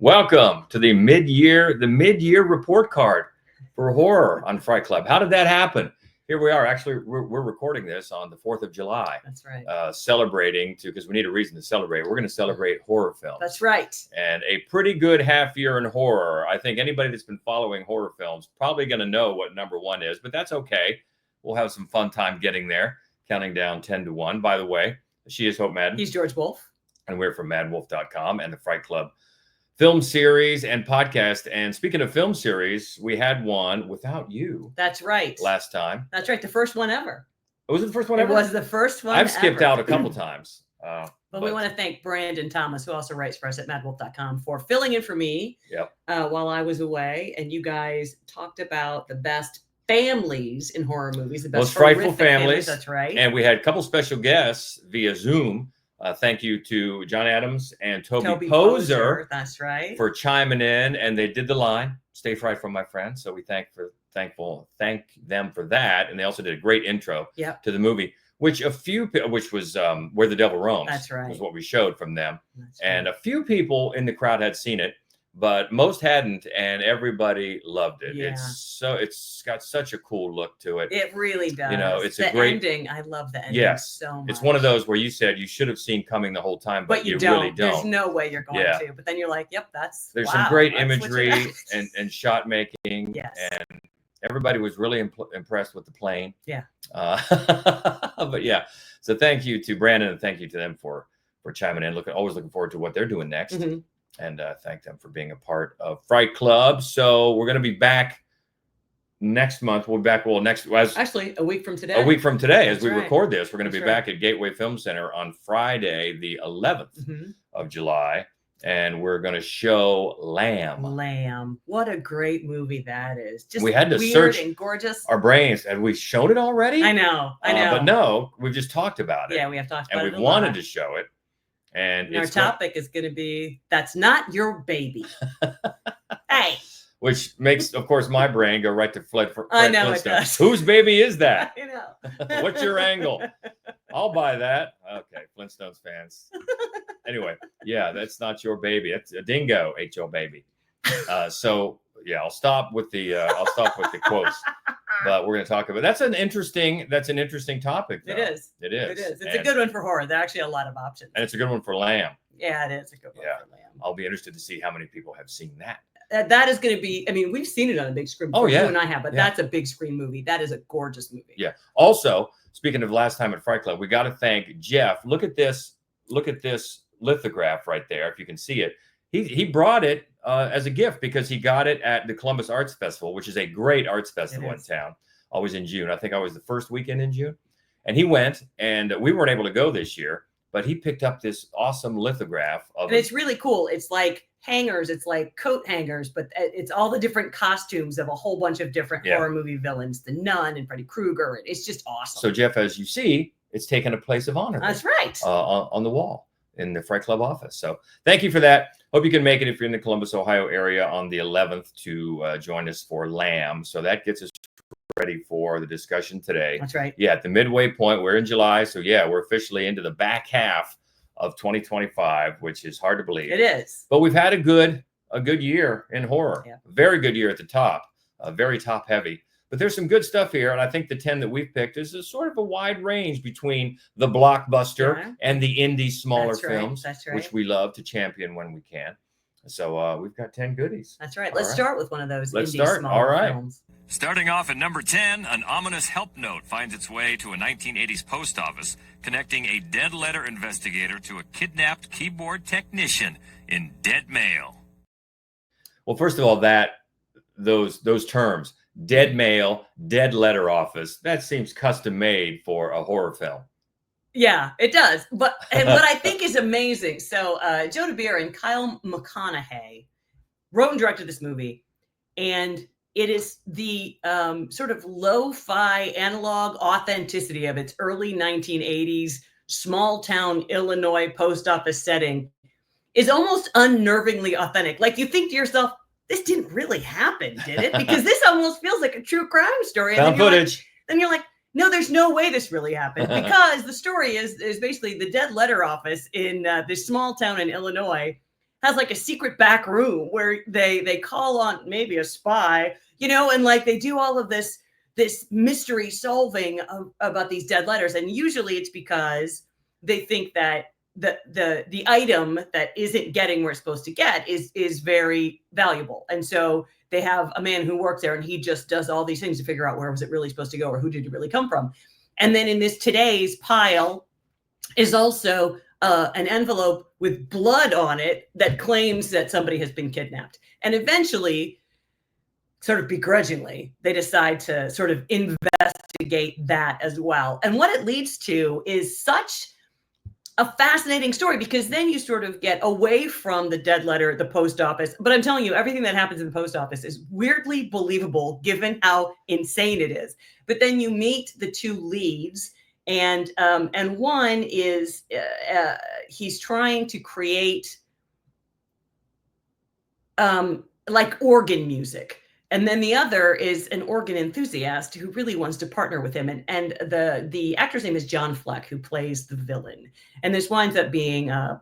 Welcome to the mid-year report card for horror on Fright Club. How did that happen? Here we are. Actually, we're recording this on the 4th of July. That's right. Celebrating because we need a reason to celebrate. We're going to celebrate horror films. That's right. And a pretty good half year in horror. I think anybody that's been following horror films probably going to know what number one is, but that's okay. We'll have some fun time getting there, counting down 10 to 1. By the way, she is Hope Madden. He's George Wolf. And we're from MaddWolf.com and the Fright Club film series and podcast. And speaking of film series, we had one without you. That's right. Last time. That's right. The first one ever. Was it the first one ever? It was the first one I've skipped ever. out a couple times. But we want to thank Brandon Thomas, who also writes for us at MaddWolf.com, for filling in for me while I was away. And you guys talked about the best families in horror movies, the best most frightful families. That's right. And we had a couple special guests via Zoom. Thank you to John Adams and Toby Poser. That's right. For chiming in, and they did the line "Stay Fright" from my friend. So we thank them for that, and they also did a great intro to the movie, which was Where the Devil Roams. That's right. Was what we showed from them, and a few people in the crowd had seen it, but most hadn't, and everybody loved it. Yeah. It's got such a cool look to it. It really does. You know, it's the a great ending. I love the ending so much. It's one of those where you said you should have seen coming the whole time, but you don't. Really don't. There's no way you're going to. But then you're like, yep, There's some great imagery and shot making. Yes. And everybody was really impressed with the plane. Yeah. But yeah, so thank you to Brandon and thank you to them for chiming in. Always looking forward to what they're doing next. Mm-hmm. And thank them for being a part of Fright Club. So we're going to be back next month. We'll be back. Actually, a week from today. A week from today, That's as we right. record this, we're going to be That's back at Gateway Film Center on Friday, the 11th of July, and we're going to show Lamb. Lamb. What a great movie that is. Just we had to weird search and gorgeous. Our brains. Had we shown it already? I know. But no, we've just talked about it. Yeah, we have talked about it. And we've wanted to show it. And our topic is going to be, that's not your baby. Hey. Which makes, of course, my brain go right to Fred I know Flintstone. it does. Whose baby is that? I know. What's your angle? I'll buy that. Okay, Flintstones fans. Anyway, yeah, that's not your baby. It's a dingo ate your baby. So yeah, I'll stop with the quotes. But we're going to talk about that's an interesting topic. Though. It is. It's a good one for horror. There are actually a lot of options. And it's a good one for Lamb. Yeah, it is a good one for Lamb. I'll be interested to see how many people have seen that. That is going to be, I mean, we've seen it on a big screen. Oh, yeah. You and I have, but that's a big screen movie. That is a gorgeous movie. Yeah. Also, speaking of last time at Fright Club, we got to thank Jeff. Look at this lithograph right there. If you can see it, he brought it as a gift because he got it at the Columbus Arts Festival, which is a great arts festival in town, always in June. I think I was the first weekend in June. And he went, and we weren't able to go this year, but he picked up this awesome lithograph of and it's really cool. It's like hangers, it's like coat hangers, but it's all the different costumes of a whole bunch of different horror movie villains, the Nun and Freddy Krueger. And it's just awesome. So Jeff, as you see, it's taken a place of honor. That's right. On the wall in the Fright Club office. So thank you for that. Hope you can make it if you're in the Columbus, Ohio area on the 11th to join us for Lamb. So that gets us ready for the discussion today. That's right. Yeah, at the midway point, we're in July. So yeah, we're officially into the back half of 2025, which is hard to believe. It is. But we've had a good year in horror. Yeah. Very good year at the top. Very top heavy. But there's some good stuff here, and I think the 10 that we've picked is a sort of a wide range between the blockbuster and the indie smaller films, which we love to champion when we can. So we've got 10 goodies. That's right. Let's start with one of those smaller films. Starting off at number 10, an ominous help note finds its way to a 1980s post office, connecting a dead letter investigator to a kidnapped keyboard technician in Dead Mail. Well, first of all, those terms, dead mail, dead letter office, that seems custom made for a horror film. Yeah, it does. But what I think is amazing. So Joe DeBeer and Kyle McConaughey wrote and directed this movie, and it is the sort of lo-fi analog authenticity of its early 1980s small town Illinois post office setting is almost unnervingly authentic. Like you think to yourself, this didn't really happen, did it? Because this almost feels like a true crime story. Found footage. Then you're like, no, there's no way this really happened, because the story is basically the dead letter office in this small town in Illinois has like a secret back room where they call on maybe a spy, you know, and like they do all of this mystery solving about these dead letters. And usually it's because they think that the item that isn't getting where it's supposed to get is very valuable. And so they have a man who works there and he just does all these things to figure out where was it really supposed to go or who did it really come from. And then in this today's pile is also an envelope with blood on it that claims that somebody has been kidnapped. And eventually, sort of begrudgingly, they decide to sort of investigate that as well. And what it leads to is such a fascinating story, because then you sort of get away from the dead letter, the post office. But I'm telling you, everything that happens in the post office is weirdly believable given how insane it is. But then you meet the two leads, and one is he's trying to create like organ music. And then the other is an organ enthusiast who really wants to partner with him. And the actor's name is John Fleck, who plays the villain. And this winds up being, a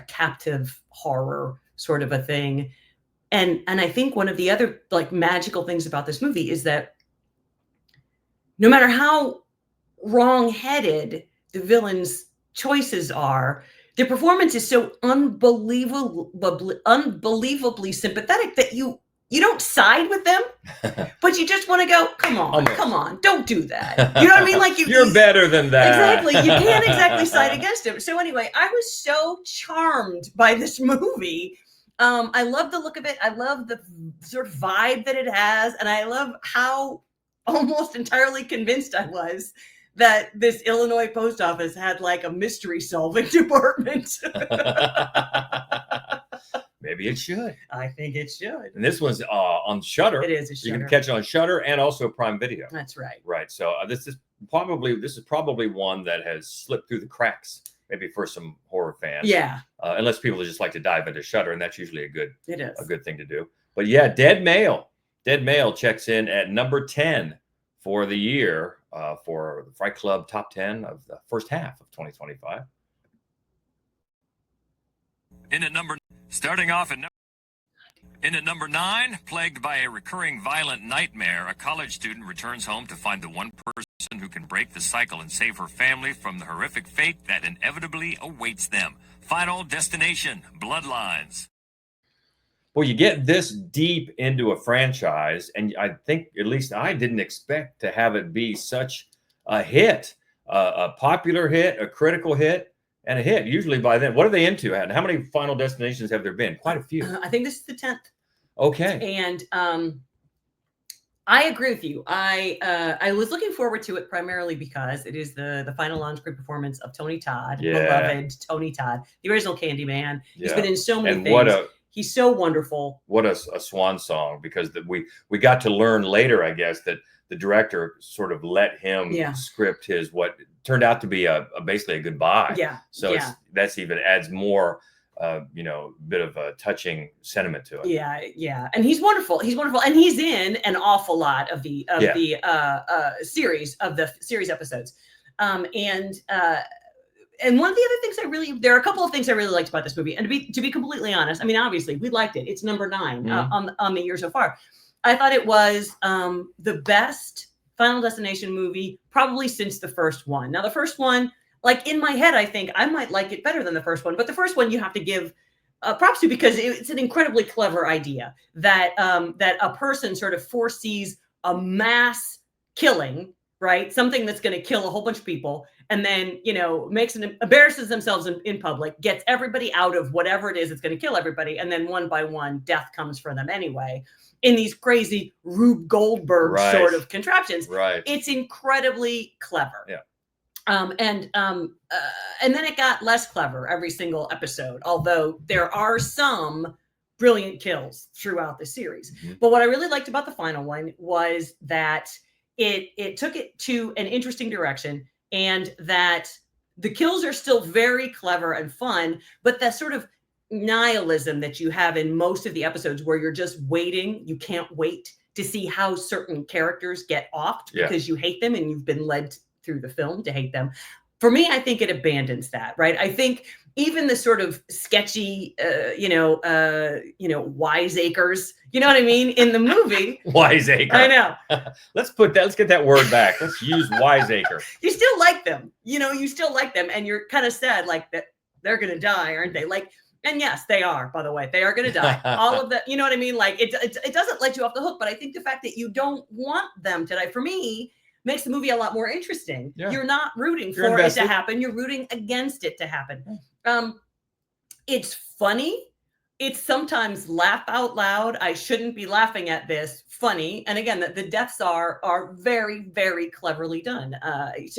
captive horror sort of a thing. And I think one of the other like magical things about this movie is that no matter how wrong-headed the villain's choices are, the performance is so unbelievably sympathetic that you don't side with them, but you just want to go, come on, don't do that. You know what I mean? Like you're better than that. Exactly. You can't exactly side against him. So anyway, I was so charmed by this movie. I love the look of it. I love the sort of vibe that it has. And I love how almost entirely convinced I was that this Illinois post office had like a mystery solving department. Maybe it should. I think it should. And this one's on Shudder. It is a Shudder. You can catch it on Shudder and also Prime Video. That's right. Right. So this is probably one that has slipped through the cracks, maybe for some horror fans. Yeah. Unless people just like to dive into Shudder, and that's usually a good thing to do. But yeah, Dead Male checks in at number 10 for the year for the Fright Club top 10 of the first half of 2025. Starting off in at number 9, plagued by a recurring violent nightmare, a college student returns home to find the one person who can break the cycle and save her family from the horrific fate that inevitably awaits them. Final Destination, Bloodlines. Well, you get this deep into a franchise, and I think, at least I didn't expect to have it be such a hit, a popular hit, a critical hit. And a hit. Usually by then, what are they into? And how many Final Destinations have there been? Quite a few. I think this is the 10th. Okay. And I agree with you. I was looking forward to it primarily because it is the final on-screen performance of Tony Todd, beloved Tony Todd, the original Candyman. He's been in so many things. He's so wonderful. What a swan song, because we got to learn later, I guess, that the director sort of let him script his what turned out to be basically a goodbye. Yeah. So that's even adds more, bit of a touching sentiment to it. Yeah, yeah, and he's wonderful. He's wonderful, and he's in an awful lot of the series episodes. And one of the other things there are a couple of things I really liked about this movie. And to be completely honest, I mean, obviously we liked it. It's number 9 on the year so far. I thought it was the best Final Destination movie probably since the first one. Now, the first one, like in my head, I think I might like it better than the first one. But the first one you have to give props to, because it's an incredibly clever idea that a person sort of foresees a mass killing, right? Something that's going to kill a whole bunch of people, and then, embarrasses themselves in public, gets everybody out of whatever it is that's going to kill everybody. And then one by one, death comes for them anyway, in these crazy Rube Goldberg sort of contraptions. Right. It's incredibly clever. Yeah. And then it got less clever every single episode, although there are some brilliant kills throughout the series. Mm-hmm. But what I really liked about the final one was that it took it to an interesting direction, and that the kills are still very clever and fun, but that sort of nihilism that you have in most of the episodes where you're just waiting, you can't wait to see how certain characters get offed because you hate them and you've been led through the film to hate them. For me, I think it abandons that, right? I think even the sort of sketchy, wiseacres, you know what I mean, in the movie. Wiseacre. I know. Let's get that word back. Let's use wiseacre. You still like them, you still like them, and you're kind of sad, like that they're gonna die, aren't they? Like, and yes, they are. By the way, they are gonna die. All of that, you know what I mean? Like, it doesn't let you off the hook, but I think the fact that you don't want them to die, for me, makes the movie a lot more interesting. Yeah. You're not rooting for it to happen. You're rooting against it to happen. It's funny. It's sometimes laugh out loud. I shouldn't be laughing at this. Funny. And again, the deaths are very, very cleverly done.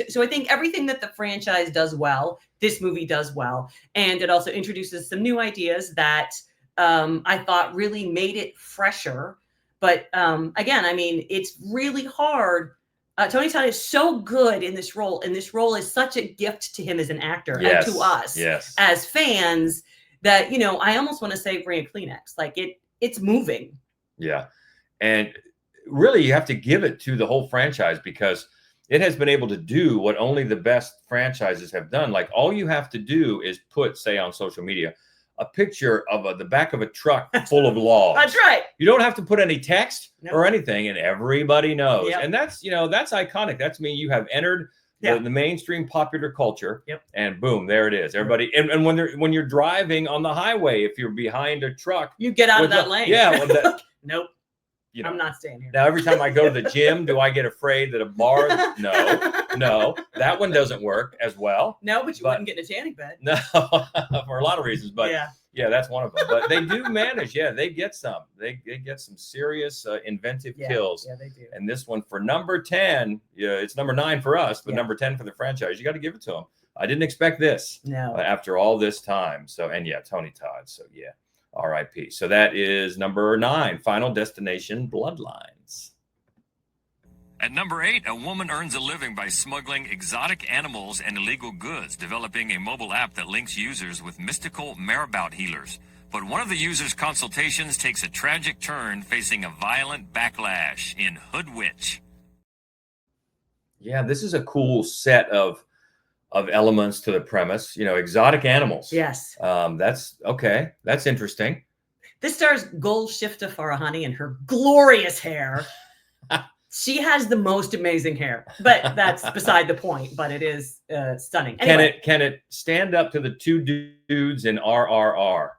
So I think everything that the franchise does well, this movie does well. And it also introduces some new ideas that I thought really made it fresher. But again, I mean, it's really hard. Tony Todd is so good in this role, and this role is such a gift to him as an actor and to us as fans that, I almost want to say bring a Kleenex. Like it's moving. Yeah. And really, you have to give it to the whole franchise because it has been able to do what only the best franchises have done. Like all you have to do is put, say, on social media, a picture of the back of a truck full of logs. That's right. You don't have to put any text or anything, and everybody knows. Yep. And that's iconic. That's you have entered the mainstream popular culture, and boom, there it is. Everybody, and when you're driving on the highway, if you're behind a truck, you get out of that lane. Yeah. Nope. I'm not staying here. Now, every time I go to the gym, do I get afraid that a bar? No, that one doesn't work as well. No, but you wouldn't get in a tanning bed. No, for a lot of reasons. But yeah, that's one of them. But they do manage. Yeah, they get some. They get some serious inventive kills. Yeah, they do. And this one for number 10, it's number 9 for us, but number 10 for the franchise. You got to give it to them. I didn't expect this. No. After all this time. So, and Tony Todd. So yeah. R.I.P. So that is number 9, Final Destination Bloodlines. At number 8, a woman earns a living by smuggling exotic animals and illegal goods, developing a mobile app that links users with mystical marabout healers. But one of the users' consultations takes a tragic turn, facing a violent backlash in Hoodwitch. Yeah, this is a cool set of elements to the premise, exotic animals. Yes. That's okay. That's interesting. This stars Golshifteh Farahani and her glorious hair. She has the most amazing hair, but that's beside the point. But it is stunning. Anyway. Can it stand up to the 2 dudes in RRR?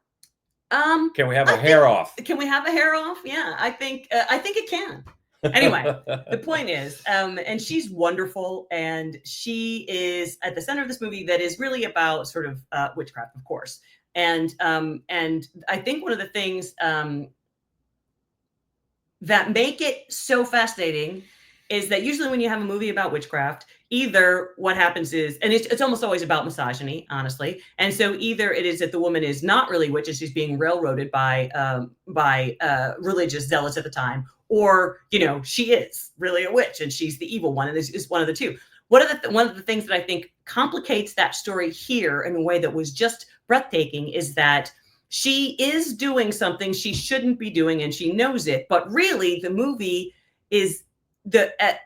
Can we have a hair off? Can we have a hair off? Yeah, I think it can. Anyway, the point is, and she's wonderful, and she is at the center of this movie that is really about sort of witchcraft, of course. And I think one of the things that make it so fascinating is that usually when you have a movie about witchcraft, either what happens is, and it's almost always about misogyny, honestly. And so either it is that the woman is not really a witch and she's being railroaded by religious zealots at the time, or, she is really a witch and she's the evil one. And is one of the two. One of the things that I think complicates that story here in a way that was just breathtaking is that she is doing something she shouldn't be doing and she knows it. But really, the movie is at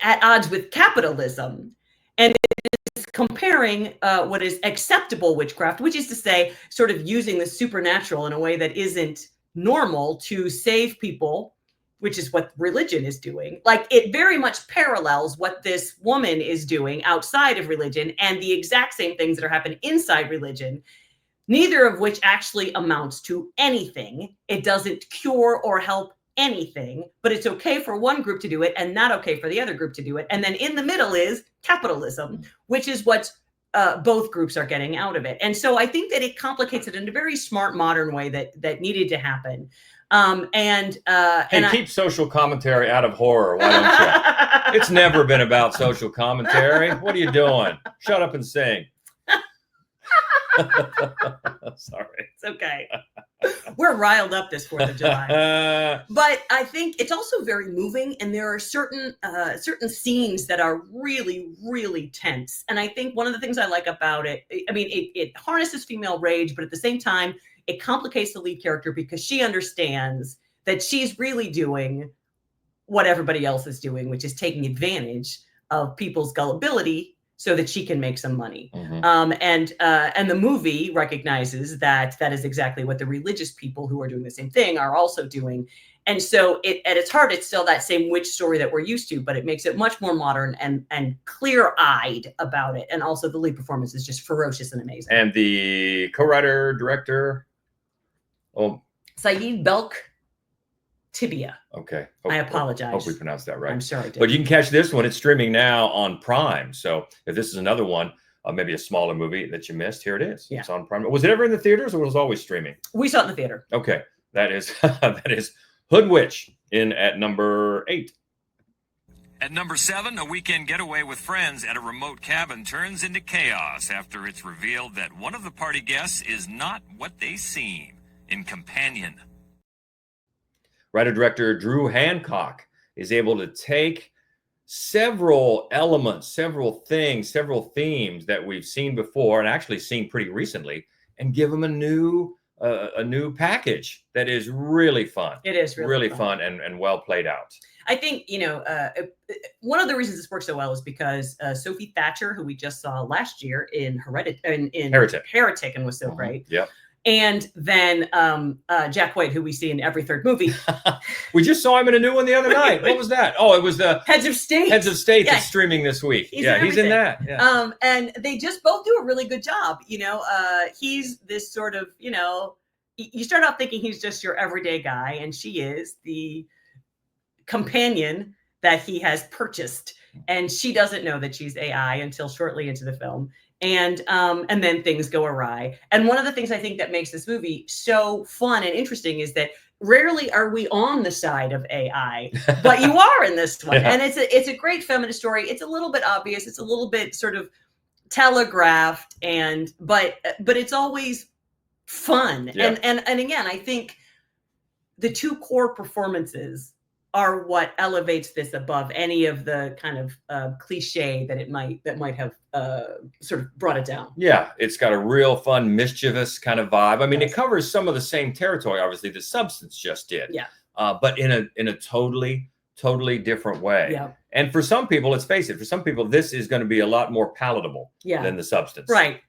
odds with capitalism. And it is comparing what is acceptable witchcraft, which is to say, sort of using the supernatural in a way that isn't normal to save people, which is what religion is doing. Like, it very much parallels what this woman is doing outside of religion and the exact same things that are happening inside religion, neither of which actually amounts to anything. It doesn't cure or help anything, but it's okay for one group to do it and not okay for the other group to do it. And then in the middle is capitalism, which is what both groups are getting out of it. And so I think that it complicates it in a very smart, modern way that needed to happen. Keep social commentary out of horror, why don't you? It's never been about social commentary. What are you doing? Shut up and sing. Sorry. It's okay. We're riled up this 4th of July. But I think it's also very moving, and there are certain scenes that are really, really tense. And I think one of the things I like about it, it harnesses female rage, but at the same time, it complicates the lead character because she understands that she's really doing what everybody else is doing, which is taking advantage of people's gullibility so that she can make some money. Mm-hmm. And the movie recognizes that that is exactly what the religious people who are doing the same thing are also doing. And so at its heart, it's still that same witch story that we're used to, but it makes it much more modern and clear-eyed about it. And also the lead performance is just ferocious and amazing. And the co-writer, director, Saeed Belk Tibia. Okay. I apologize. Hope we pronounced that right. I'm sure I did. But you can catch this one. It's streaming now on Prime. So if this is another one, maybe a smaller movie that you missed, here it is. Yeah. It's on Prime. Was it ever in the theaters or was it always streaming? We saw it in the theater. Okay. That is Hood Witch in at number 8. At number 7, a weekend getaway with friends at a remote cabin turns into chaos after it's revealed that one of the party guests is not what they seem in Companion. Writer-director Drew Hancock is able to take several elements, several things, several themes that we've seen before and actually seen pretty recently and give them a new package that is really fun. It is really fun and well played out. I think, one of the reasons this works so well is because Sophie Thatcher, who we just saw last year in Heretic and was so great. Yep. And then Jack White, who we see in every third movie. We just saw him in a new one the other night. What was that? Oh, it was the Heads of State. Heads of State that's streaming this week. He's in that. Yeah. And they just both do a really good job. He's this sort of, you start out thinking he's just your everyday guy, and she is the companion that he has purchased. And she doesn't know that she's AI until shortly into the film. And then things go awry. And one of the things I think that makes this movie so fun and interesting is that rarely are we on the side of AI, but you are in this one. And it's a great feminist story. It's a little bit obvious. It's a little bit sort of telegraphed, but it's always fun. Yeah. And again, I think the two core performances are what elevates this above any of the kind of cliche that might have sort of brought it down. Yeah, it's got a real fun, mischievous kind of vibe. I mean, it covers some of the same territory, obviously, the Substance just did. Yeah. But in a totally different way. Yeah. And for some people, let's face it, for some people, this is going to be a lot more palatable than the Substance. Right.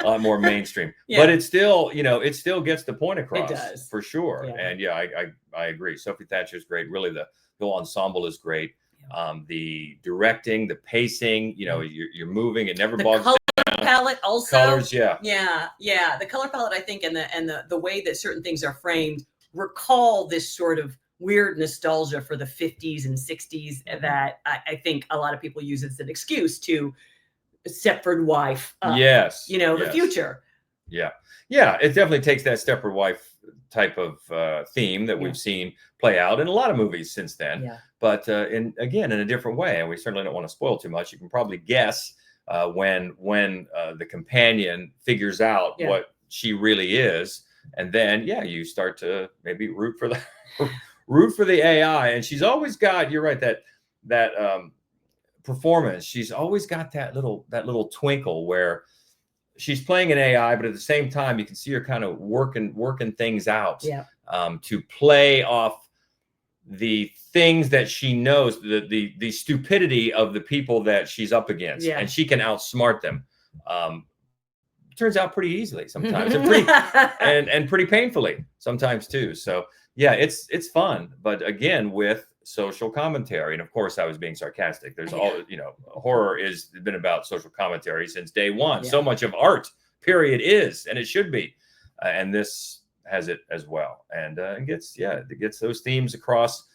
A lot more mainstream, but it still gets the point across. It does, for sure. Yeah. And I agree. Sophie Thatcher is great. Really, the whole ensemble is great. The directing, the pacing, you're moving. It never bogs down. The color palette also. Colors, yeah. The color palette, I think, and the way that certain things are framed recall this sort of weird nostalgia for the 50s and 60s that I think a lot of people use as an excuse to Stepford wife. The future. Yeah, it definitely takes that Stepford wife type of theme that we've seen play out in a lot of movies since then. Yeah. But in a different way, and we certainly don't want to spoil too much. You can probably guess when the companion figures out what she really is, and then you start to maybe root for the AI. And she's always got, you're right, that performance. She's always got that little twinkle where she's playing an AI, but at the same time, you can see her kind of working things out to play off the things that she knows, the stupidity of the people that she's up against, and she can outsmart them. Turns out pretty easily sometimes, and pretty painfully sometimes too. So it's fun, but again with social commentary. And of course I was being sarcastic. There's horror has been about social commentary since day one. So much of art period is, and it should be, and this has it as well, and it gets those themes across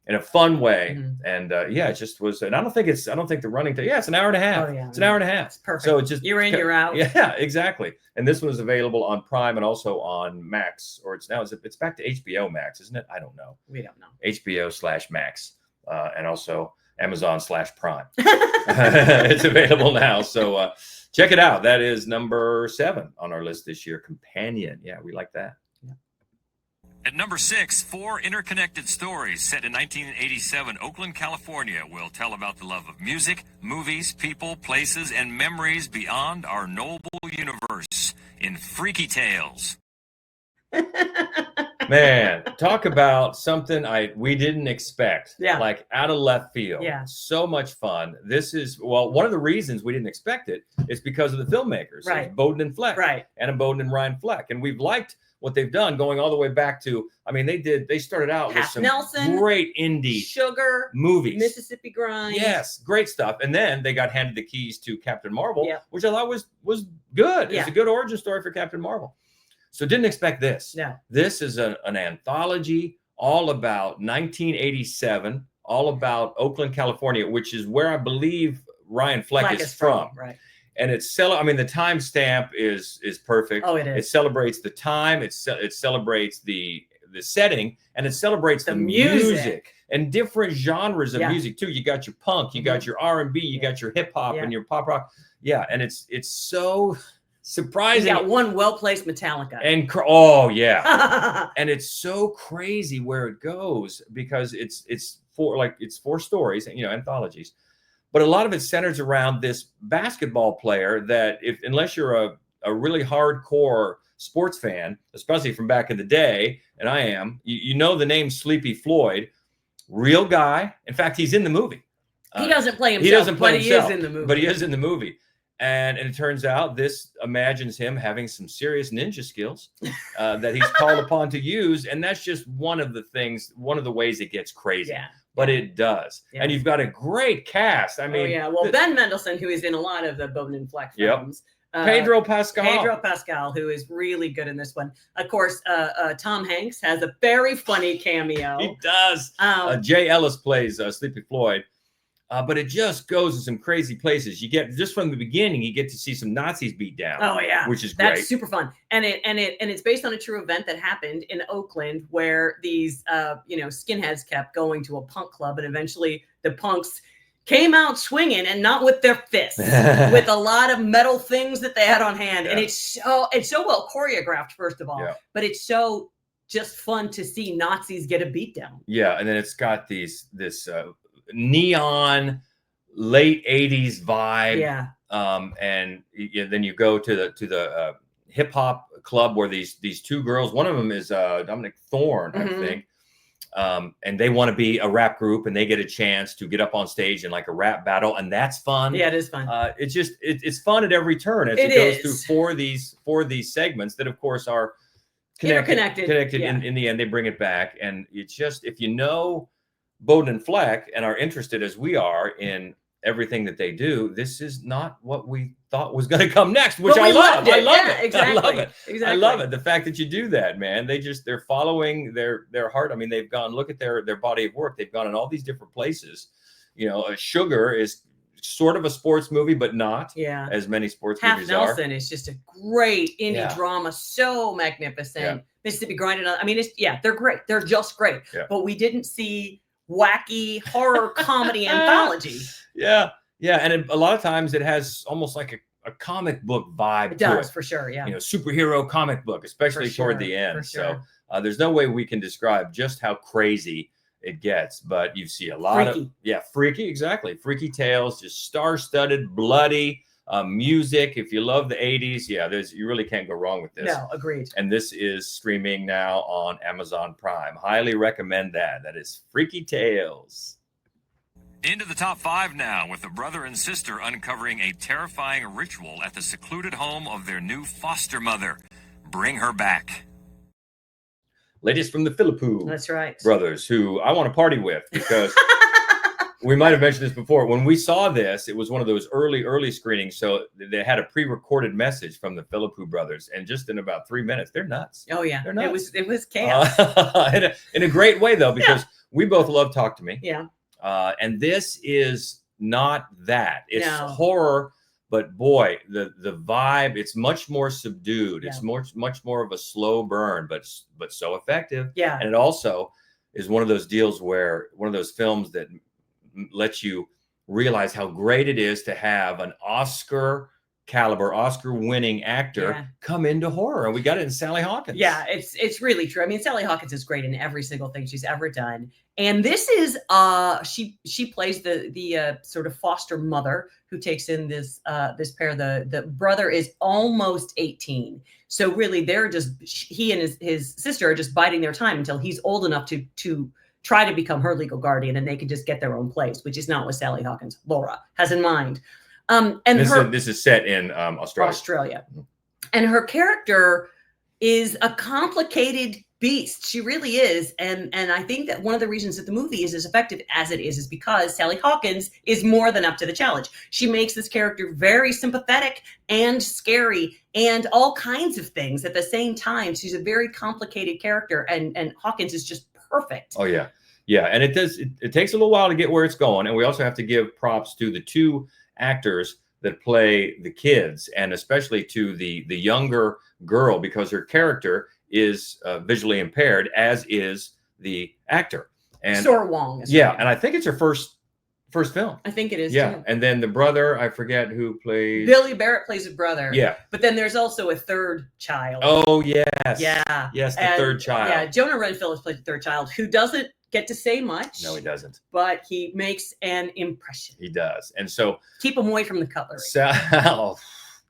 in a fun way. And it just was, and I don't think the running time, it's an hour and a half. It's an hour and a half. It's perfect. So it's just you're in, you're out. Yeah, exactly. And this one is available on Prime and also on Max, or it's back to HBO Max, isn't it? I don't know. We don't know. HBO/Max, and also Amazon/Prime. It's available now. So check it out. That is number 7 on our list this year. Companion. Yeah, we like that. At number 6, 4 interconnected stories set in 1987 Oakland, California will tell about the love of music, movies, people, places, and memories beyond our noble universe in Freaky Tales. Man, talk about something we didn't expect. Yeah. Like out of left field. Yeah. So much fun. This is, well, one of the reasons we didn't expect it is because of the filmmakers. Right. It's Bowden and Fleck. Right. Anna Bowden and Ryan Fleck. And we've liked what they've done going all the way back to, I mean, they started out with Half some Nelson, great indie Sugar, movies. Mississippi Grind. Yes, great stuff. And then they got handed the keys to Captain Marvel, Yeah. which I thought was good. Yeah. It's a good origin story for Captain Marvel. So didn't expect this. No. This is an anthology all about 1987, all about Oakland, California, which is where I believe Ryan Fleck is from. Right. And it's I mean, the timestamp is perfect. Oh, it is. It celebrates the time. It celebrates the setting, and it celebrates the music and different genres of Yeah. music too. You got your punk, you got your R&B, you got your hip hop, Yeah. and your pop rock. Yeah, and it's so surprising. You got one well-placed Metallica. And oh yeah, and it's so crazy where it goes because it's four stories, you know, anthologies, but a lot of it centers around this basketball player that unless you're a really hardcore sports fan, especially from back in the day, and I am, you know the name Sleepy Floyd, real guy. In fact, he's in the movie. He doesn't play himself. He doesn't play but himself, he is in the movie. but he is in the movie. And it turns out this imagines him having some serious ninja skills that he's called upon to use. And that's just one of the things, one of the ways it gets crazy. Yeah. But it does. Yeah. And you've got a great cast. I mean, Well, Ben Mendelsohn, who is in a lot of the Bowden and Fleck films. Pedro Pascal. Who is really good in this one. Of course, Tom Hanks has a very funny cameo. He does. Jay Ellis plays Sleepy Floyd. But it just goes in some crazy places. You get just from the beginning, you get to see some Nazis beat down. Oh yeah, which is great. That's super fun, and it's based on a true event that happened in Oakland, where these skinheads kept going to a punk club, and eventually the punks came out swinging, and not with their fists, with a lot of metal things that they had on hand, and it's so well choreographed, first of all, but it's so just fun to see Nazis get a beat down. Yeah, and then it's got this neon late 80s vibe. Yeah. And then you go to the hip hop club where these two girls, one of them is Dominic Thorne, I think. And they want to be a rap group, and they get a chance to get up on stage in like a rap battle, and that's fun. Yeah, it is fun. It's fun at every turn as it goes through four these segments that of course are connected in the end. They bring it back, and it's just, if you know Bowden and Fleck and are interested as we are in everything that they do, this is not what we thought was going to come next, which I love. I love it. Exactly. I love it. Exactly. I love it. The fact that you do that, man. They're following their heart. I mean, they've gone, look at their body of work. They've gone in all these different places. You know, Sugar is sort of a sports movie, but not as many sports movies are. Half Nelson is just a great indie drama, so magnificent. Yeah. Mississippi Grind, I mean, they're great. They're just great. Yeah. But we didn't see wacky horror comedy anthology. Yeah. And a lot of times it has almost like a comic book vibe. It does, for sure. Yeah. You know, superhero comic book, especially toward the end. For sure. So there's no way we can describe just how crazy it gets, but you see a lot of freaky, exactly. Freaky tales, just star-studded, bloody music. If you love the 80s, you really can't go wrong with this. No, agreed. And this is streaming now on Amazon Prime. Highly recommend that. That is Freaky Tales. Into the top 5 now, with a brother and sister uncovering a terrifying ritual at the secluded home of their new foster mother. Bring her back. Latest from the Philippou. That's right. Brothers, who I want to party with, because we might have mentioned this before. When we saw this, it was one of those early screenings. So they had a pre-recorded message from the Philippou brothers, and just in about 3 minutes, they're nuts. Oh yeah, they're nuts. It was chaos. In a great way though, because we both love Talk to Me. Yeah. And this is not that. It's horror, but boy, the vibe, it's much more subdued. Yeah. It's much more of a slow burn, but so effective. Yeah. And it also is one of those deals where one of those films that lets you realize how great it is to have an Oscar caliber Oscar-winning actor come into horror, and we got it in Sally Hawkins. Yeah, it's really true. I mean, Sally Hawkins is great in every single thing she's ever done, and this is she plays the sort of foster mother who takes in this pair. The brother is almost 18, so really they're just he and his sister are just biding their time until he's old enough to try to become her legal guardian, and they can just get their own place, which is not what Sally Hawkins, Laura, has in mind. And this is set in Australia. And her character is a complicated beast. She really is. And I think that one of the reasons that the movie is as effective as it is because Sally Hawkins is more than up to the challenge. She makes this character very sympathetic and scary and all kinds of things at the same time. She's a very complicated character, and Hawkins is just perfect. Oh yeah. Yeah. And it takes a little while to get where it's going. And we also have to give props to the two actors that play the kids, and especially to the younger girl, because her character is visually impaired, as is the actor. And Sora Wong. And I think it's her first film. I think it is. Yeah, too. and then the brother, I forget who plays. Billy Barrett plays a brother. Yeah, but then there's also a third child. Oh yes. Yeah. Yes, the third child. Yeah, Jonah Red-Phillips plays the third child, who doesn't get to say much. No, he doesn't. But he makes an impression. He does. And so keep him away from the cutlery.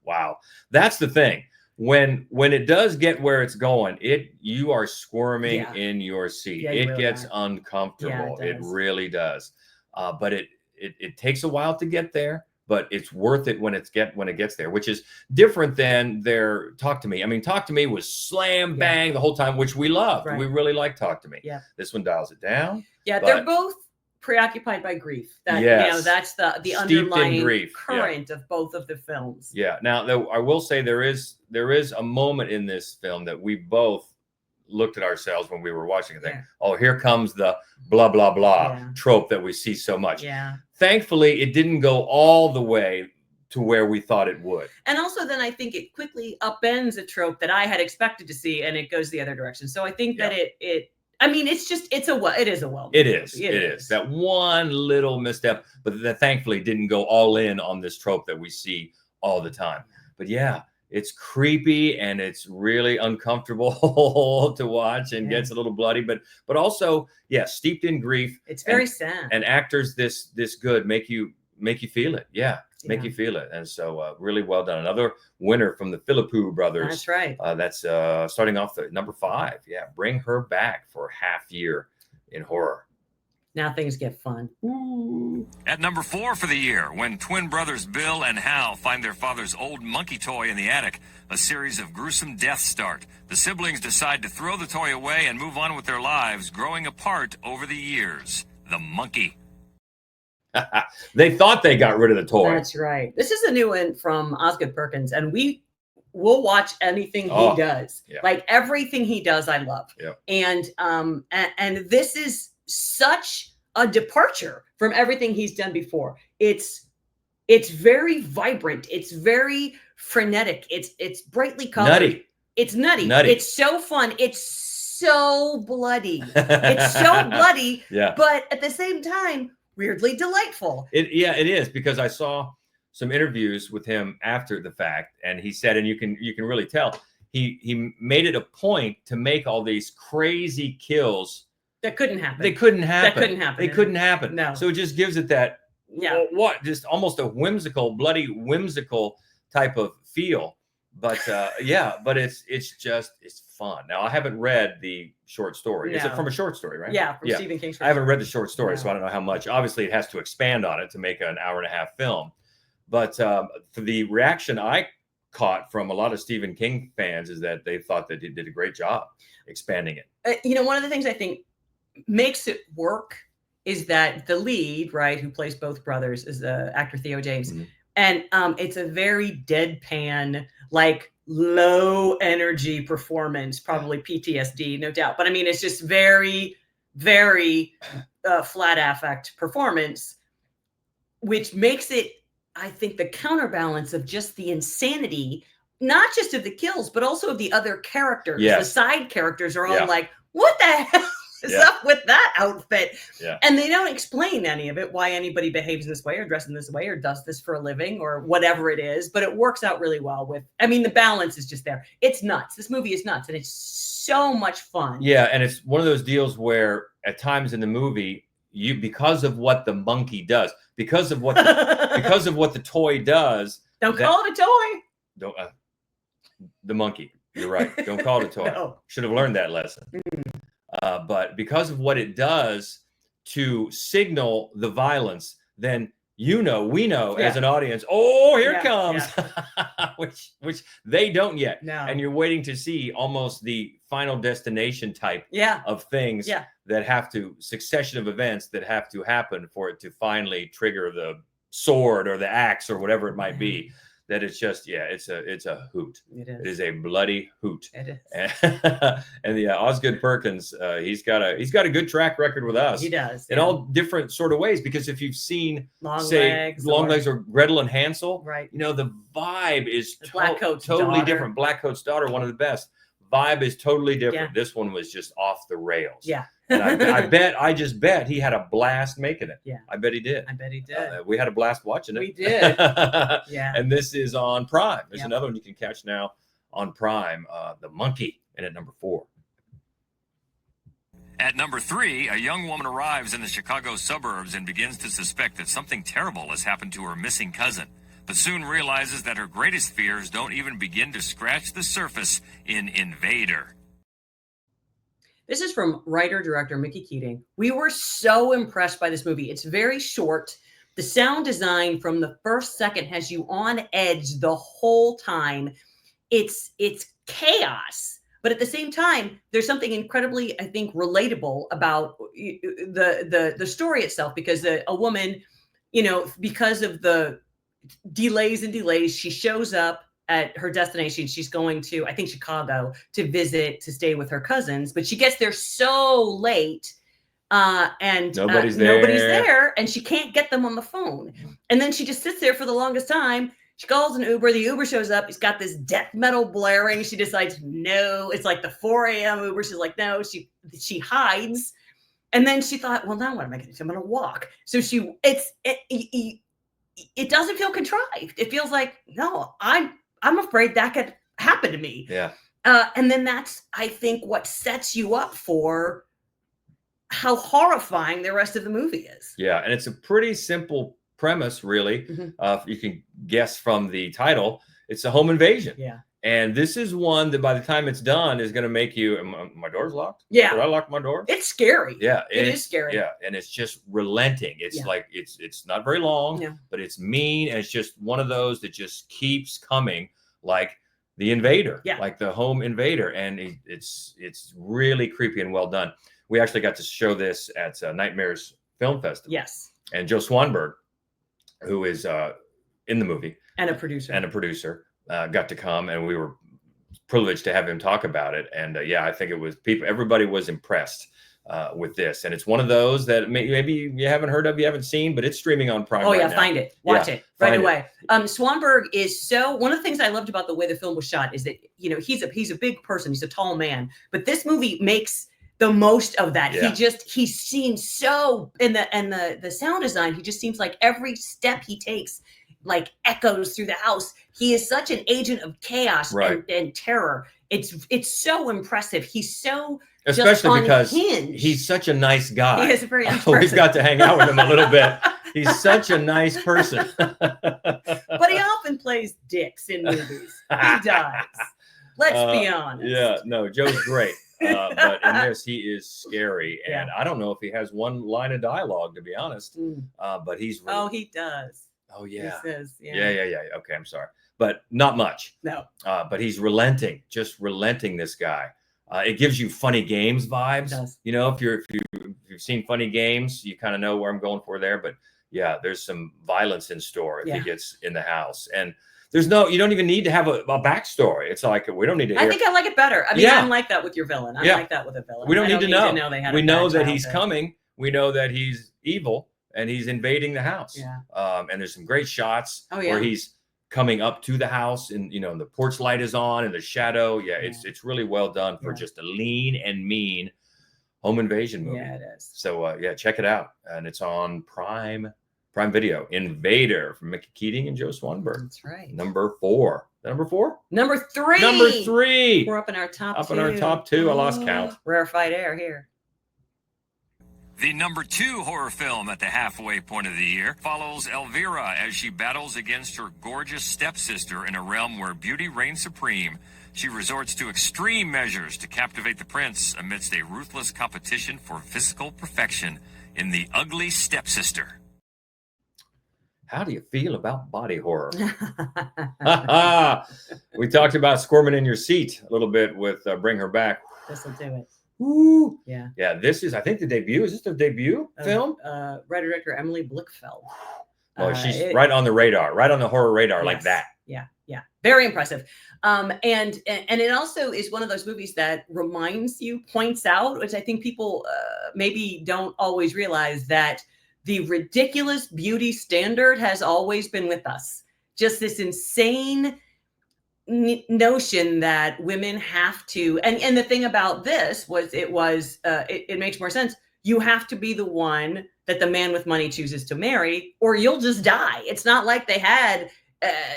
Wow. That's the thing. When it does get where it's going, you are squirming in your seat. Yeah, it really gets uncomfortable. Yeah, it really does. But it takes a while to get there, but it's worth it when it gets there, which is different than their Talk to Me. I mean, Talk to Me was slam bang the whole time, which we loved. Right. We really like Talk to Me. Yeah. This one dials it down. Yeah, they're both preoccupied by grief. That that's the underlying current of both of the films. Yeah. Now, though, I will say there is a moment in this film that we both looked at ourselves when we were watching it. Oh, here comes the blah blah blah trope that we see so much. Yeah. Thankfully, it didn't go all the way to where we thought it would. And also, then I think it quickly upends a trope that I had expected to see, and it goes the other direction. So I think that it. I mean, it is a well. It is that one little misstep, but that thankfully didn't go all in on this trope that we see all the time. But yeah, it's creepy and it's really uncomfortable to watch, and gets a little bloody, but also, steeped in grief. It's very sad. And actors this good make you feel it. Make you feel it. And so really well done. Another winner from the Philippou brothers. That's right. That's starting off the number 5. Yeah, bring her back for half year in horror. Now things get fun. Ooh. At number 4 for the year, when twin brothers Bill and Hal find their father's old monkey toy in the attic, a series of gruesome deaths start. The siblings decide to throw the toy away and move on with their lives, growing apart over the years. The monkey. They thought they got rid of the toy. That's right. This is a new one from Osgood Perkins, and we'll watch anything he does. Yeah. Like everything he does, I love. Yeah. And this is such a departure from everything he's done before. It's very vibrant. It's very frenetic. It's brightly colored. Nutty. It's nutty. It's so fun. It's so bloody. It's so bloody. Yeah. But at the same time, weirdly delightful. It is, because I saw some interviews with him after the fact, and he said, and you can really tell, he made it a point to make all these crazy kills that couldn't happen. They couldn't happen. No. So it just gives it that just almost a bloody whimsical type of feel. But but it's fun. Now, I haven't read the short story. No. Is it from a short story, right? Yeah, from Stephen King's. I haven't read the short story, so I don't know how much. Obviously, it has to expand on it to make an hour-and-a-half film. But for the reaction I caught from a lot of Stephen King fans is that they thought that he did a great job expanding it. One of the things I think makes it work is that the lead, right, who plays both brothers, is the actor Theo James. Mm-hmm. And it's a very deadpan, like low energy performance, probably PTSD, no doubt. But I mean, it's just very, very flat affect performance, which makes it, I think, the counterbalance of just the insanity, not just of the kills, but also of the other characters. Yes. The side characters are all like, what the hell is up with that outfit? Yeah. And they don't explain any of it, why anybody behaves this way or dresses this way or does this for a living or whatever it is. But it works out really well with, I mean, the balance is just there. It's nuts. This movie is nuts and it's so much fun. Yeah. And it's one of those deals where at times in the movie, because of what the monkey does, because of what the toy does. Don't call it a toy. Don't the monkey. You're right. Don't call it a toy. No. Should have learned that lesson. But because of what it does to signal the violence, then we know as an audience, oh, here it comes, which they don't yet. No. And you're waiting to see almost the final destination type of things succession of events that have to happen for it to finally trigger the sword or the axe or whatever it might be. That it's just, it's a hoot. It is. It is a bloody hoot. It is. And Osgood Perkins, he's got a good track record with us. He does. In all different sort of ways, because if you've seen Long Legs or Gretel and Hansel, right? The vibe is Blackcoat's totally daughter. different. Blackcoat's Daughter, one of the best. Vibe is totally different. Yeah. This one was just off the rails. Yeah. And I just bet he had a blast making it. Yeah. I bet he did. We had a blast watching it. We did. Yeah. And this is on Prime. There's Yep. another one you can catch now on Prime. The Monkey, and at number 4. At number 3, a young woman arrives in the Chicago suburbs and begins to suspect that something terrible has happened to her missing cousin, but soon realizes that her greatest fears don't even begin to scratch the surface in Invader. This is from writer-director Mickey Keating. We were so impressed by this movie. It's very short. The sound design from the first second has you on edge the whole time. It's chaos, but at the same time, there's something incredibly, I think, relatable about the story itself, because a woman, because of the delays, she shows up at her destination. She's going to, I think, Chicago to stay with her cousins, but she gets there so late and nobody's there, and she can't get them on the phone. And then she just sits there for the longest time. She calls an Uber. The Uber shows up. He's got this death metal blaring. She decides, no, it's like the 4 a.m. Uber. She's like, no, she hides. And then she thought, well, now what am I going to do? I'm going to walk. So it doesn't feel contrived. It feels like, no, I'm afraid that could happen to me. Yeah. And then that's, I think, what sets you up for how horrifying the rest of the movie is. Yeah. And it's a pretty simple premise, really. Mm-hmm. You can guess from the title, it's a home invasion. Yeah. And this is one that by the time it's done is going to make you, my door's locked? Yeah. Did I lock my door? It's scary. Yeah. It is scary. Yeah. And it's just relenting. It's like, it's not very long, but it's mean. And it's just one of those that just keeps coming, like the invader, like the home invader. And it's really creepy and well done. We actually got to show this at Nightmares Film Festival. Yes. And Joe Swanberg, who is in the movie. And a producer. Got to come, and we were privileged to have him talk about it. And I think it was everybody was impressed with this. And it's one of those that maybe you haven't heard of, you haven't seen, but it's streaming on Prime. Now. Find it, watch it right away. Swanberg is one of the things I loved about the way the film was shot is that, he's a big person, he's a tall man, but this movie makes the most of that. Yeah. He seems so, and the sound design, he just seems like every step he takes like echoes through the house. He is such an agent of chaos and terror. It's so impressive. He's so, especially because unhinged. He's such a nice guy. He is a very nice person. We've got to hang out with him a little bit. He's such a nice person. But he often plays dicks in movies. He does. Let's be honest. Yeah, no, Joe's great. But in this, he is scary. And I don't know if he has one line of dialogue, to be honest. But he's really... Oh, he does. Oh, yeah. He says, yeah. Okay, I'm sorry. But not much. No. But he's relenting, just relenting, this guy. It gives you Funny Games vibes. It does. If you've seen Funny Games, you kind of know where I'm going for there. But yeah, there's some violence in store if he gets in the house. And you don't even need to have a backstory. It's like, we don't need to hear. I think I like it better. I mean, I'm like that with your villain. I like that with a villain. We don't need to know. We know that childhood. he's coming. We know that he's evil and he's invading the house. Yeah. And there's some great shots where he's coming up to the house and, and the porch light is on and the shadow. Yeah. It's really well done for just a lean and mean home invasion movie. Yeah, it is. So yeah, check it out, and it's on Prime Video. Invader from Mickey Keating and Joe Swanberg. That's right. Number 4. Number 4. Number 3. Number 3. We're up in our top 2. Up in our top 2. I lost count. Rarefied air here. The number 2 horror film at the halfway point of the year follows Elvira as she battles against her gorgeous stepsister in a realm where beauty reigns supreme. She resorts to extreme measures to captivate the prince amidst a ruthless competition for physical perfection in The Ugly Stepsister. How do you feel about body horror? We talked about squirming in your seat a little bit with Bring Her Back. This'll do it. Woo. Yeah. Yeah, this is, I think, the debut. Is this the debut film? Writer-director Emily Blickfeld. Oh, she's right on the radar, right on the horror radar, like that. Yeah. Very impressive. And it also is one of those movies that reminds you, points out, which I think people maybe don't always realize, that the ridiculous beauty standard has always been with us. Just this insane notion that women have to, and the thing about this was it makes more sense. You have to be the one that the man with money chooses to marry, or you'll just die. It's not like they had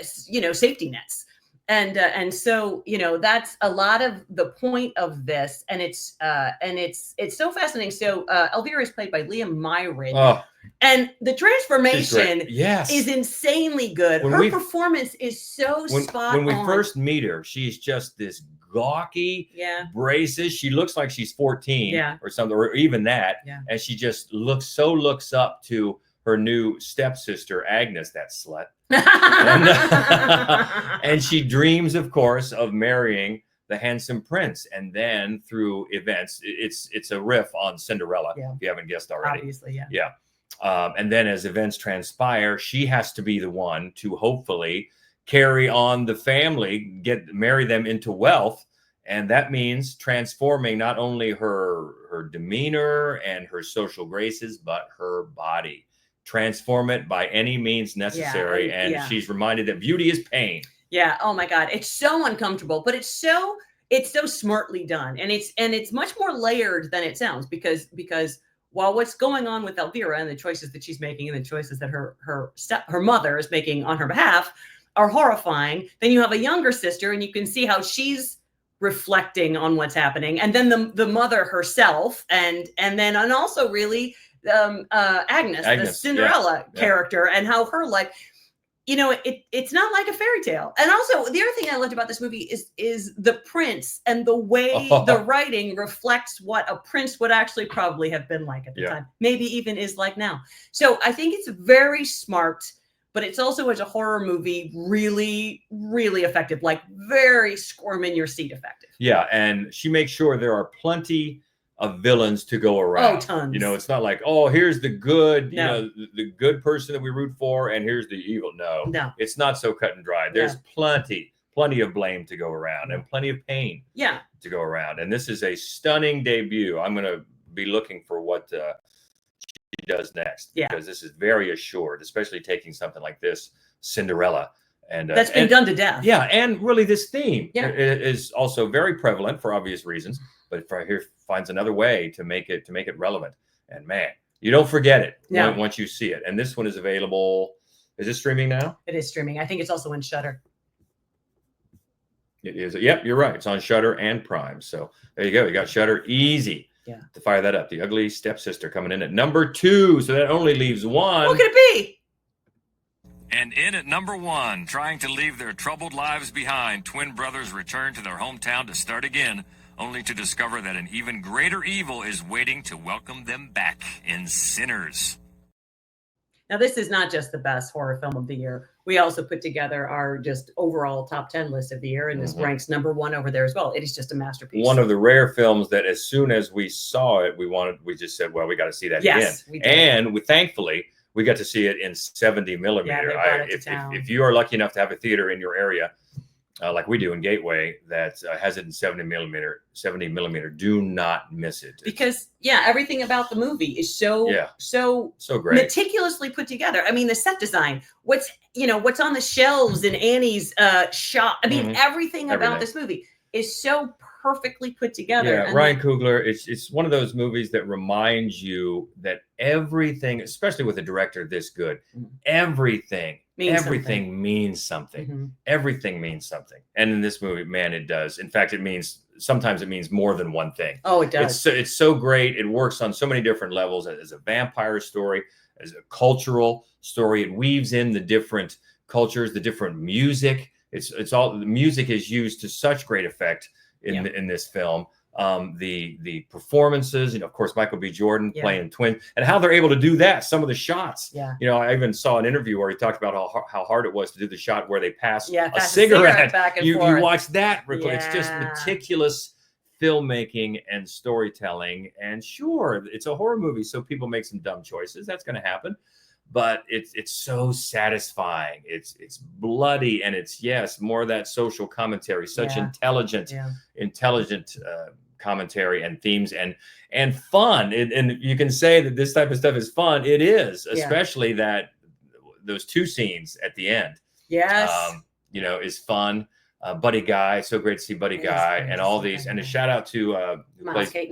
safety nets. And so, that's a lot of the point of this. And it's so fascinating. So Elvira is played by Leah Myrid. Oh, and the transformation is insanely good. Her performance is so spot on. When we first meet her, she's just this gawky braces. She looks like she's 14 or something, or even that. Yeah. And she just looks up to her new stepsister, Agnes, that slut. And she dreams, of course, of marrying the handsome prince. And then through events, it's a riff on Cinderella, if you haven't guessed already. Obviously, yeah. And then as events transpire, she has to be the one to hopefully carry on the family, marry them into wealth. And that means transforming not only her demeanor and her social graces, but her body. Transform it by any means necessary. And she's reminded that beauty is pain. Yeah. Oh my God. It's so uncomfortable, but it's so smartly done. And it's much more layered than it sounds, because while what's going on with Elvira and the choices that she's making and the choices that her mother is making on her behalf are horrifying, then you have a younger sister and you can see how she's reflecting on what's happening. And then the mother herself and also really Agnes, the Cinderella character, and how her it's not like a fairy tale. And also the other thing I loved about this movie is the prince and the way the writing reflects what a prince would actually probably have been like at the time, maybe even is like now. So I think it's very smart, but it's also, as a horror movie, really, really effective, like very squirm in your seat effective. Yeah, and she makes sure there are plenty of villains to go around. Oh, tons. It's not like, here's the good, the good person that we root for, and here's the evil. No, it's not so cut and dry. There's plenty of blame to go around and plenty of pain to go around. And this is a stunning debut. I'm going to be looking for what she does next, because this is very assured, especially taking something like this, Cinderella. And that's been done to death. Yeah, and really this theme is also very prevalent for obvious reasons, but here finds another way to make it relevant. And man, you don't forget it once you see it. And this one is available. Is it streaming now? It is streaming. I think it's also in Shudder. It is. Yep, you're right. It's on Shudder and Prime. So there you go. You got Shudder. Easy to fire that up. The Ugly Stepsister coming in at number 2. So that only leaves one. What could it be? And in at number 1, trying to leave their troubled lives behind, twin brothers return to their hometown to start again, only to discover that an even greater evil is waiting to welcome them back in Sinners. Now, this is not just the best horror film of the year. We also put together our just overall top 10 list of the year, and this ranks number 1 over there as well. It is just a masterpiece. One of the rare films that as soon as we saw it, we just said, well, we got to see that again. We did. And thankfully, we got to see it in 70 millimeter. If you are lucky enough to have a theater in your area, like we do in Gateway, that has it in 70 millimeter, do not miss it. Because everything about the movie is so great, meticulously put together. I mean, the set design, what's on the shelves in Annie's shop. I mean, everything about this movie. is so perfectly put together. Yeah, and Ryan Coogler, it's one of those movies that reminds you that everything, especially with a director this good, everything means something. Everything means something. And in this movie, man, it does. In fact, sometimes it means more than one thing. Oh, it does. It's so great. It works on so many different levels as a vampire story, as a cultural story. It weaves in the different cultures, the different music. It's all, the music is used to such great effect in this film. The performances, of course, Michael B. Jordan playing twin, and how they're able to do that. Some of the shots, I even saw an interview where he talked about how hard it was to do the shot where they pass a cigarette back and you forth. watch that. It's just meticulous filmmaking and storytelling. And sure, it's a horror movie, so people make some dumb choices. That's going to happen. But it's so satisfying. It's bloody, and it's more of that social commentary, such intelligent commentary and themes and fun. And you can say that this type of stuff is fun. It is, especially those two scenes at the end. Yes, is fun. Buddy Guy, so great to see Buddy Guy, and all these. And a shout out to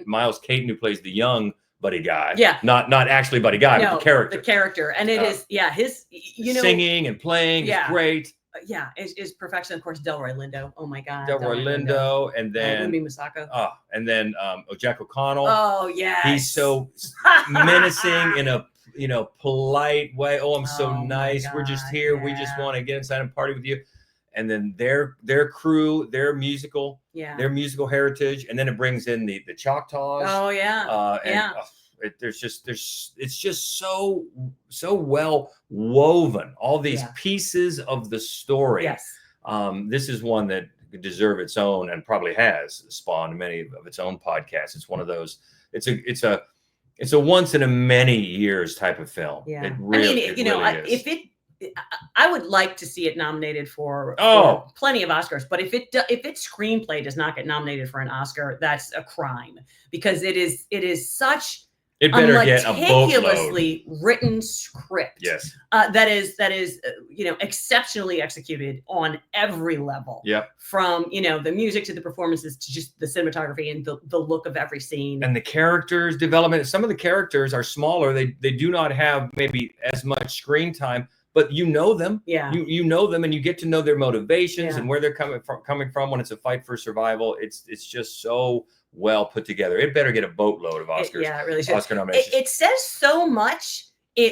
Miles Caton, who plays the young Buddy Guy. Yeah. Not actually Buddy Guy, but the character. The character. And it is, his, singing and playing is great. Yeah, is perfection. Of course, Delroy Lindo. Oh my God. Delroy Lindo. And then Umi Masako. And then Jack O'Connell. Oh, yes. He's so menacing in a polite way. Oh, I'm so nice. We're just here. We just want to get inside and party with you. And then their crew, their musical heritage, and then it brings in the Choctaws. Oh yeah, it's just so well woven. All these pieces of the story. Yes. This is one that could deserve its own, and probably has spawned many of its own podcasts. It's one of those. It's a once in a many years type of film. Yeah. It really, is. I would like to see it nominated for plenty of Oscars, but if its screenplay does not get nominated for an Oscar, that's a crime, because it is such a meticulously written script. Yes, that is exceptionally executed on every level. Yep. From the music to the performances to just the cinematography and the look of every scene and the characters development. Some of the characters are smaller. They do not have maybe as much screen time, but you know them. Yeah. You know them, and you get to know their motivations and where they're coming from when it's a fight for survival. It's just so well put together. It better get a boatload of Oscars. It really should. Oscar nominations. It says so much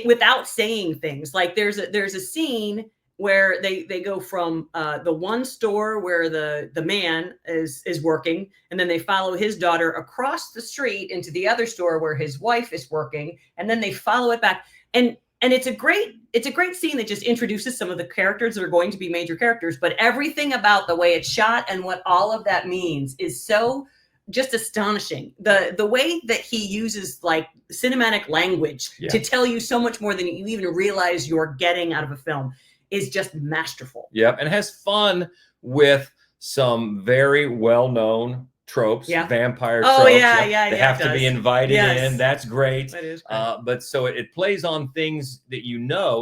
without saying things. Like there's a scene where they go from the one store where the man is working, and then they follow his daughter across the street into the other store where his wife is working, and then they follow it back. And it's a great scene that just introduces some of the characters that are going to be major characters, but everything about the way it's shot and what all of that means is so just astonishing. The way that he uses like cinematic language to tell you so much more than you even realize you're getting out of a film is just masterful. Yep, and has fun with some very well-known tropes, vampire tropes. They have to be invited in. That's great. That is great. But so it plays on things that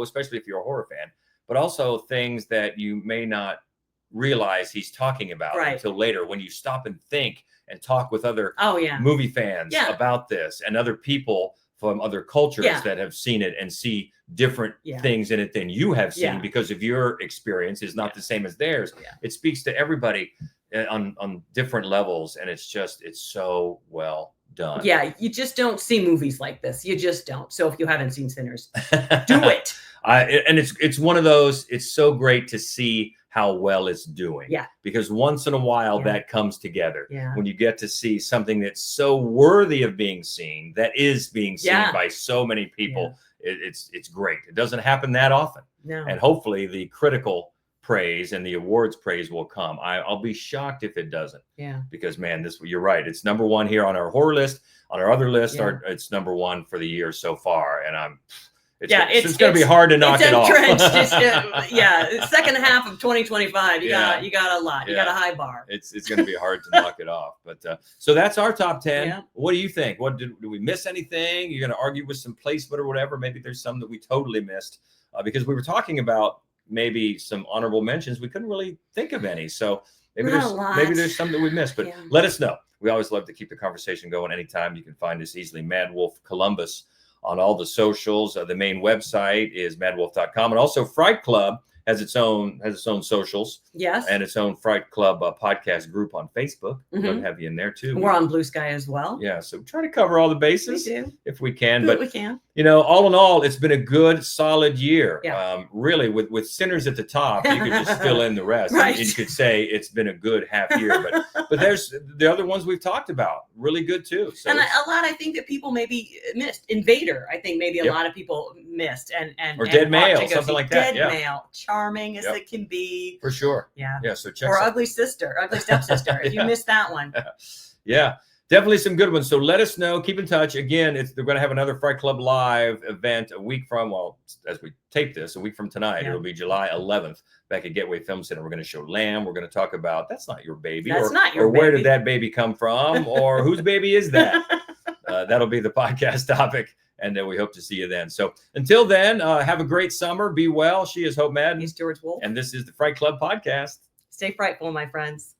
especially if you're a horror fan, but also things that you may not realize he's talking about until later, when you stop and think and talk with other movie fans about this, and other people from other cultures that have seen it and see different things in it than you have seen, because of your experience is not the same as theirs. It speaks to everybody on different levels, and it's so well done. Yeah, you just don't see movies like this. You just don't. So if you haven't seen Sinners, do it. And it's one of those. It's so great to see how well it's doing. Yeah. Because once in a while that comes together. Yeah. When you get to see something that's so worthy of being seen, that is being seen by so many people. Yeah. It's great. It doesn't happen that often. No. And hopefully the critical praise and the awards praise will come. I'll be shocked if it doesn't. Yeah. Because man, you're right. It's number one here on our horror list. On our other list, it's number one for the year so far. And it's going to be hard to knock it off. Second half of 2025, you got a lot. You got a high bar. It's going to be hard to knock it off. But so that's our top 10. Yeah. What do you think? What did we miss anything? You're going to argue with some placement or whatever? Maybe there's some that we totally missed because we were talking about maybe some honorable mentions. We couldn't really think of any. So Maybe Not a lot. maybe there's some that we missed, but Yeah. let us know. We always love to keep the conversation going anytime. You can find us easily, MaddWolf Columbus, on all the socials. The main website is maddwolf.com, and also Fright Club has its own socials. Yes. And its own Fright Club podcast group on Facebook. We'd love Mhm. to have you in there too. We're on Blue Sky as well. Yeah, so try to cover all the We bases do. if we can. Do But what we can. all in all, it's been a good, solid year. Yeah. Really, with sinners at the top, you could just fill in the rest. Right. And you could say it's been a good half year. But there's the other ones we've talked about, really good too. So And a lot I think that people maybe missed. Invader, I think maybe a Yep. lot of people missed. Or Dead ought Male, to go something see. like that, Dead yeah. Male, charming as Yep. it can be. for sure. Yeah. Yeah, so check Or some- Ugly Stepsister. If you Yeah. missed that one. Yeah, definitely some good ones. So let us know. Keep in touch. Again, they're going to have another Fright Club Live event a week from, as we tape this, a week from tonight. Yeah. It'll be July 11th back at Gateway Film Center. We're going to show Lamb. We're going to talk about That's Not Your Baby. That's Not Your or where Baby. did that baby come from? Or whose baby is that? That'll be the podcast topic. And then we hope to see you then. So until then, have a great summer. Be well. She is Hope Madden. He's George Wolf. And this is the Fright Club Podcast. Stay frightful, my friends.